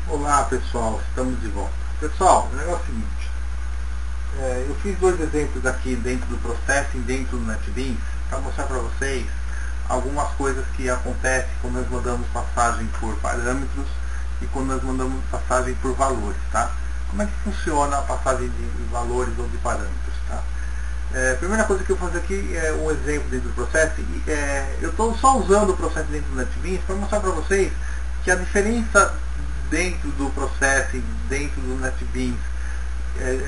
Olá pessoal, estamos de volta. Pessoal, o negócio é o seguinte, eu fiz dois exemplos aqui dentro do Processing, dentro do NetBeans, para mostrar para vocês algumas coisas que acontecem quando nós mandamos passagem por parâmetros e quando nós mandamos passagem por valores, tá? Como é que funciona a passagem de valores ou de parâmetros, tá? A primeira coisa que eu vou fazer aqui é um exemplo dentro do Processing. Eu estou só usando o Processing dentro do NetBeans para mostrar para vocês que a diferença dentro do Processing, dentro do NetBeans,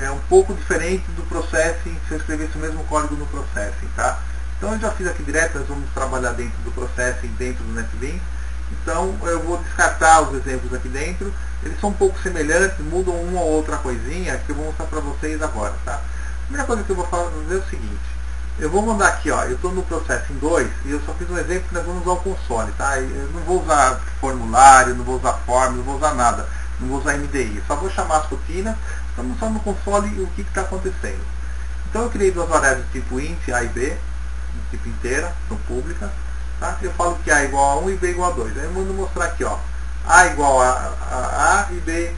é um pouco diferente do Processing se eu escrevesse o mesmo código no Processing, tá? Então eu já fiz aqui direto, nós vamos trabalhar dentro do Processing, dentro do NetBeans. Então eu vou descartar os exemplos aqui dentro, eles são um pouco semelhantes, mudam uma ou outra coisinha que eu vou mostrar para vocês agora, tá? A primeira coisa que eu vou fazer é o seguinte, eu vou mandar aqui, ó, eu estou no Processing 2 e eu só fiz um exemplo que nós vamos usar o console, tá? Eu não vou usar formulário, não vou usar form, não vou usar nada, não vou usar MDI, eu só vou chamar as rotinas para mostrar no console o que está acontecendo. Então eu criei duas variáveis de tipo int, a e b, de tipo inteira, são públicas, tá? Eu falo que a é igual a 1 e b igual a 2, aí eu mando mostrar aqui, ó, a igual a e b.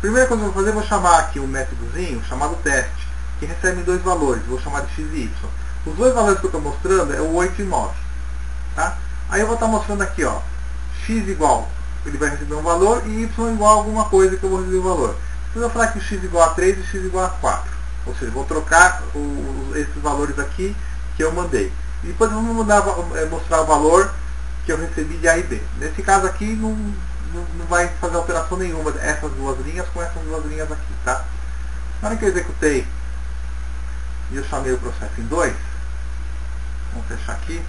Primeira coisa que eu vou fazer, eu vou chamar aqui um métodozinho chamado teste, que recebe dois valores, vou chamar de x e y. Os dois valores que eu estou mostrando é o 8 e 9. Tá? Aí eu vou estar mostrando aqui, ó, x igual, ele vai receber um valor, e y igual a alguma coisa que eu vou receber um valor. Então eu vou falar que o x igual a 3 e o x igual a 4. Ou seja, vou trocar esses valores aqui que eu mandei. E depois eu vou mostrar o valor que eu recebi de A e B. Nesse caso aqui não vai fazer alteração nenhuma essas duas linhas com essas duas linhas aqui. Tá? Na hora que eu executei e eu chamei o Processing 2, vamos fechar aqui,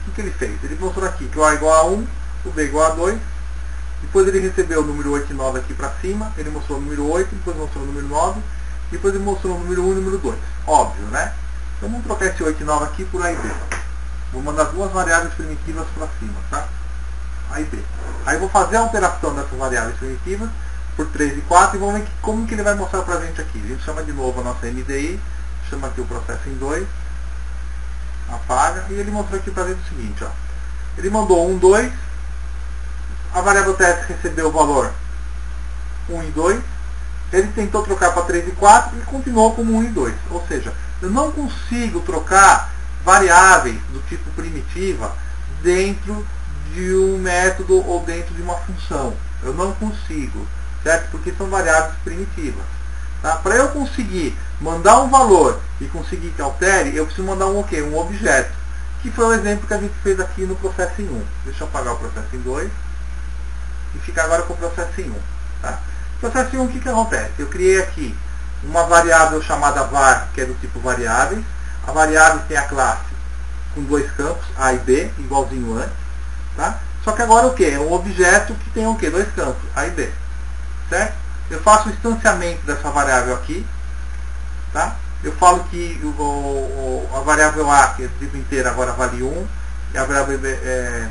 o que ele fez? Ele mostrou aqui que o A igual a 1, o B igual a 2, depois ele recebeu o número 8 e 9 aqui para cima, ele mostrou o número 8, depois mostrou o número 9, depois ele mostrou o número 1 e o número 2. Óbvio, né? Então vamos trocar esse 8 e 9 aqui por A e B. Vou mandar duas variáveis primitivas para cima, tá? A e B. Aí eu vou fazer a alteração dessas variáveis primitivas por 3 e 4 e vamos ver como que ele vai mostrar para a gente aqui. A gente chama de novo a nossa MDI, chama aqui o Processing 2, apaga, e ele mostrou aqui para a gente o seguinte, ó. Ele mandou 1, 2, a variável teste recebeu o valor 1 e 2, ele tentou trocar para 3 e 4 e continuou como 1 e 2. Ou seja, eu não consigo trocar variáveis do tipo primitiva dentro de um método ou dentro de uma função. Eu não consigo, certo? Porque são variáveis primitivas. Tá? Para eu conseguir mandar um valor e conseguir que altere, eu preciso mandar um quê? Um objeto. Que foi o exemplo que a gente fez aqui no Processing 1. Deixa eu apagar o Processing 2 e ficar agora com o Processing 1. Tá? Processing 1, o que acontece? Eu criei aqui uma variável chamada var, que é do tipo variáveis. A variável tem a classe com dois campos, A e B, igualzinho antes. Tá? Só que agora o que? É um objeto que tem o quê? Dois campos, A e B. Certo? Eu faço o instanciamento dessa variável aqui. Tá? Eu falo que a variável A, que é do tipo inteiro, agora vale 1. E a variável B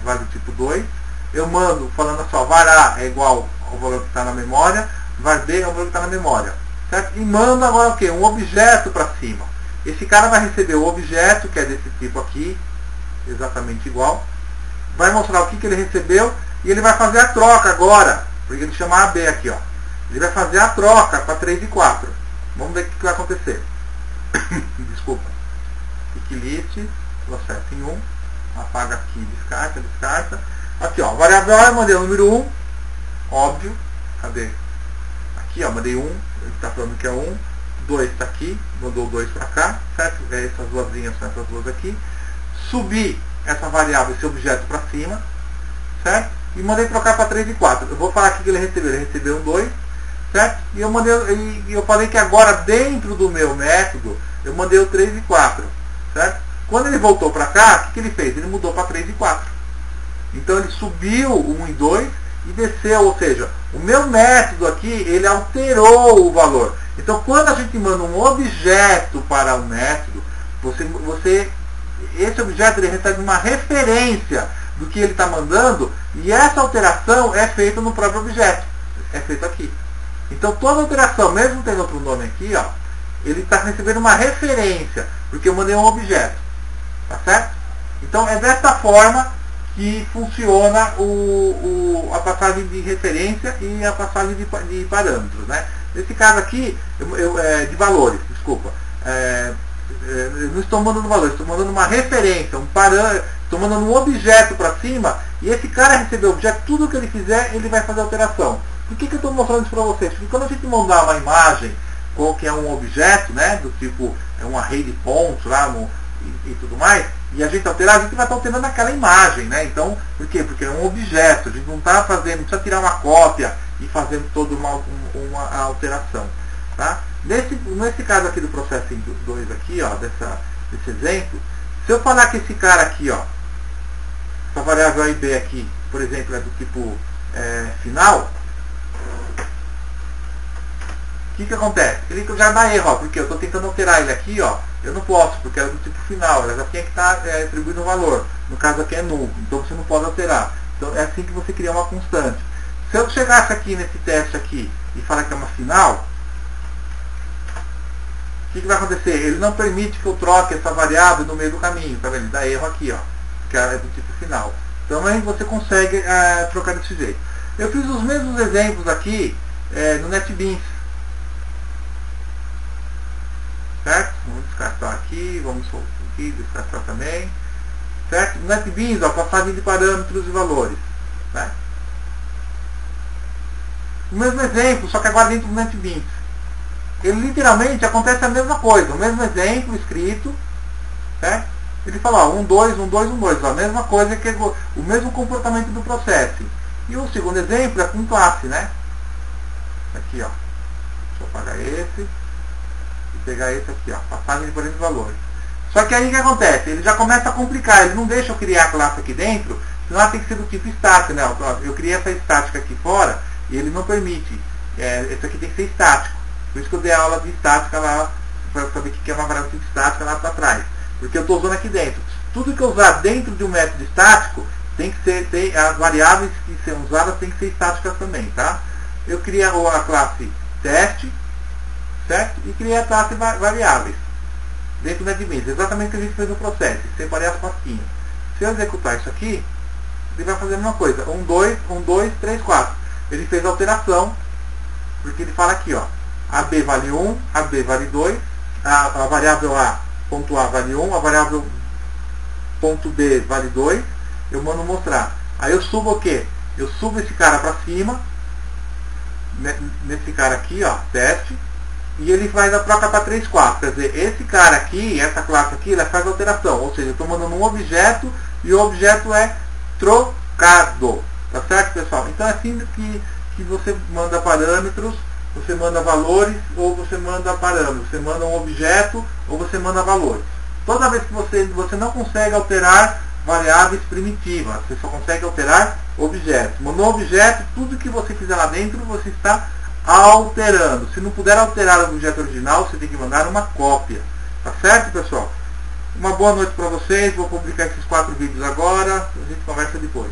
vale do tipo 2. Eu mando falando assim, ó, var A é igual ao valor que está na memória. Var B é o valor que está na memória. Certo? E mando agora o quê? Um objeto para cima. Esse cara vai receber o objeto, que é desse tipo aqui, exatamente igual. Vai mostrar o que ele recebeu e ele vai fazer a troca agora. Porque ele chama AB aqui, ó. Ele vai fazer a troca para 3 e 4. Vamos ver o que vai acontecer. Desculpa. Eclipse, Processing 1. Apaga aqui, descarta, descarta. Aqui, ó. Variável A eu mandei o número 1. Óbvio. Cadê? Aqui, ó. Mandei 1. Ele está falando que é 1. 2 está aqui. Mandou 2 para cá. Certo? Essas duas linhas são essas duas aqui. Subi essa variável, esse objeto para cima. Certo? E mandei trocar para 3 e 4. Eu vou falar aqui que ele recebeu. Ele recebeu um 2. Certo? E eu falei que agora dentro do meu método eu mandei o 3 e 4. Certo? Quando ele voltou para cá, o que ele fez? Ele mudou para 3 e 4. Então ele subiu o 1 e 2 e desceu, ou seja, o meu método aqui, ele alterou o valor. Então quando a gente manda um objeto para um método, esse objeto ele recebe uma referência do que ele está mandando e essa alteração é feita no próprio objeto. É feita aqui. Então toda alteração, mesmo tendo outro nome aqui, ó, ele está recebendo uma referência, porque eu mandei um objeto. Tá certo? Então é dessa forma que funciona a passagem de referência e a passagem de parâmetros, né? Nesse caso aqui, de valores, desculpa. Eu não estou mandando valores, estou mandando uma referência, um parâmetro, estou mandando um objeto para cima, e esse cara receber o objeto, tudo que ele fizer, ele vai fazer alteração. Por que eu estou mostrando isso para vocês? Porque quando a gente mandar uma imagem, que é um objeto, né, do tipo, um array de pontos lá, e tudo mais, e a gente alterar, a gente vai estar alterando aquela imagem, né? Então, por quê? Porque é um objeto, a gente não está fazendo, não precisa tirar uma cópia e fazendo toda uma alteração, tá? Nesse caso aqui do Processing 2 aqui, ó, desse exemplo, se eu falar que esse cara aqui, ó, essa variável A e B aqui, por exemplo, é do tipo final, o que acontece? Ele já dá erro, ó, porque eu estou tentando alterar ele aqui, ó, eu não posso, porque é do tipo final, ela já tinha que estar atribuindo um valor. No caso aqui é null, então você não pode alterar. Então é assim que você cria uma constante. Se eu chegasse aqui nesse teste aqui e falar que é uma final, o que vai acontecer? Ele não permite que eu troque essa variável no meio do caminho, tá vendo? Ele dá erro aqui, ó, porque é do tipo final. Então aí você consegue trocar desse jeito. Eu fiz os mesmos exemplos aqui no NetBeans. Certo? Vamos descartar aqui, vamos aqui, descartar também. Certo? No NetBeans, ó, passagem de parâmetros e valores. Né? O mesmo exemplo, só que agora dentro do NetBeans. Ele literalmente acontece a mesma coisa, o mesmo exemplo escrito, certo? Ele fala, ó, 1, 2, 1, 2, 1, 2, ó, a mesma coisa, que o mesmo comportamento do processo. E o segundo exemplo é com classe, né? Aqui, ó. Deixa eu apagar esse. Pegar esse aqui, ó, passagem de parâmetros e valores. Só que aí o que acontece? Ele já começa a complicar, ele não deixa eu criar a classe aqui dentro, senão ela tem que ser do tipo estático, né? Eu criei essa estática aqui fora e ele não permite. Esse aqui tem que ser estático. Por isso que eu dei aula de estática lá, para saber o que é uma variável de estática lá para trás. Porque eu estou usando aqui dentro. Tudo que eu usar dentro de um método estático, tem que ser, as variáveis que são usadas tem que ser estáticas também, tá? Eu criei a classe teste, certo? E criei a classe variáveis dentro do NetBeans, exatamente o que a gente fez no processo, separei as pastinhas. Se eu executar isso aqui, ele vai fazer a mesma coisa, 1, 2, 1, 2, 3, 4. Ele fez a alteração, porque ele fala aqui, ó, AB vale 1, AB vale 2, a variável A, ponto A vale 1, a variável ponto B vale 2, eu mando mostrar. Aí eu subo o quê? Eu subo esse cara para cima, nesse cara aqui, ó, teste, e ele faz a troca para 3, 4. Quer dizer, esse cara aqui, essa classe aqui, ela faz alteração. Ou seja, eu estou mandando um objeto e o objeto é trocado. Tá certo, pessoal? Então é assim que você manda parâmetros, você manda valores ou você manda parâmetros. Você manda um objeto ou você manda valores. Toda vez que você não consegue alterar variáveis primitivas, você só consegue alterar objetos. Mandou um objeto, tudo que você fizer lá dentro, você está alterando. Se não puder alterar o objeto original, você tem que mandar uma cópia. Tá certo, pessoal? Uma boa noite para vocês. Vou publicar esses 4 vídeos agora. A gente conversa depois.